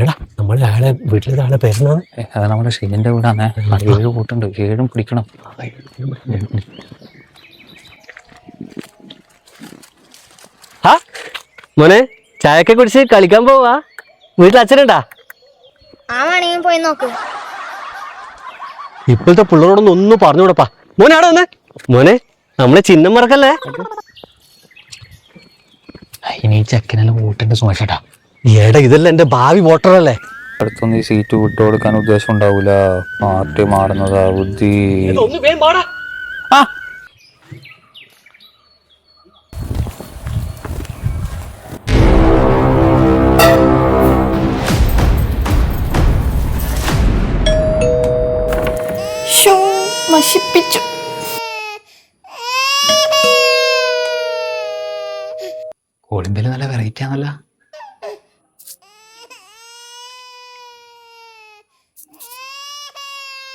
എടാ നമ്മളെ വീട്ടിലെ പേരെന്നാണ്? അത് നമ്മുടെ ഷെല്ലിന്റെ വീടാണ്. 7 കൂട്ടുണ്ട്, 7 പിടിക്കണം. ആ മോനെ ചായക്കെ കുടിച്ച് കളിക്കാൻ പോവാ? വീട്ടിൽ അച്ഛനുണ്ടാ? പോയി നോക്ക്. ഇപ്പോഴത്തെ പിള്ളേരോടൊന്നും ഒന്നും പറഞ്ഞുകൂടപ്പാ. മോനെ ആടെ വന്നേ. മോനെ നമ്മളെ ചിഹ്നം മറക്കല്ലേ. ഇനി ചെക്കനെല്ലാം വോട്ടുണ്ട് സുമേഷേട്ടാ. ഏടാ ഇതല്ല എന്റെ ഭാവി വോട്ടറല്ലേ. അടുത്തൊന്നും ഈ സീറ്റ് വിട്ടുകൊടുക്കാൻ ഉദ്ദേശം ഉണ്ടാവൂല. പാർട്ടി മാറുന്നതാ ബുദ്ധി. ആ നശിപ്പിച്ചു. കോളിമ്പല് നല്ല വെറൈറ്റി ആണല്ല.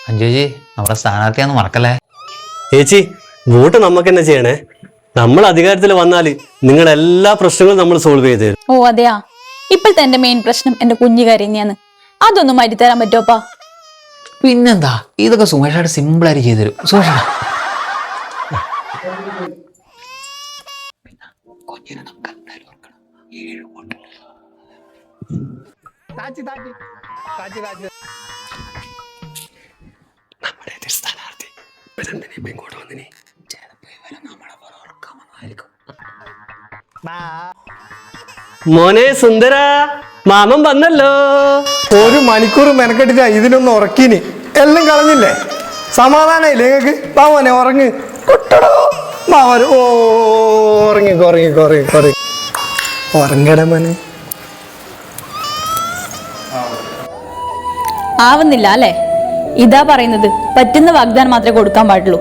അഞ്ജുജി നമ്മുടെ സ്ഥാനാർത്ഥിയാന്ന് മറക്കല്ലേ. ചേച്ചി വോട്ട് നമുക്ക് തന്നെ ചെയ്യണേ. നമ്മൾ അധികാരത്തിൽ വന്നാല് നിങ്ങളുടെ എല്ലാ പ്രശ്നങ്ങളും നമ്മൾ സോൾവ് ചെയ്ത് തരും. ഓ അതെയാ, ഇപ്പോഴത്തെ എന്റെ മെയിൻ പ്രശ്നം എന്റെ കുഞ്ഞു കരയുന്നയാന്ന്. അതൊന്നും മാറ്റിത്തരാൻ പറ്റുമോപ്പാ? പിന്നെന്താ, ഇതൊക്കെ സുമേഷായിട്ട് സിമ്പിൾ ആയിട്ട് ചെയ്തു തരും. സുമേഷാ മോനെ സുന്ദര, മാമൻ വന്നല്ലോ. 1 മണിക്കൂർ മെനക്കെട്ടിട്ടാ ഇതിനൊന്ന് ഉറക്കീന്. എല്ലാം കളഞ്ഞില്ലേ? സമാധാനായില്ലേ നിങ്ങൾക്ക്? മാമനെ ഉറങ്ങ്. കുട്ടടോ മാമൻ. ഓ ഉറങ്ങട മോനെ. ആവുന്നില്ല അല്ലേ? ഇതാ പറയുന്നത്, പറ്റുന്ന വാഗ്ദാനം മാത്രമേ കൊടുക്കാൻ പാടുള്ളൂ.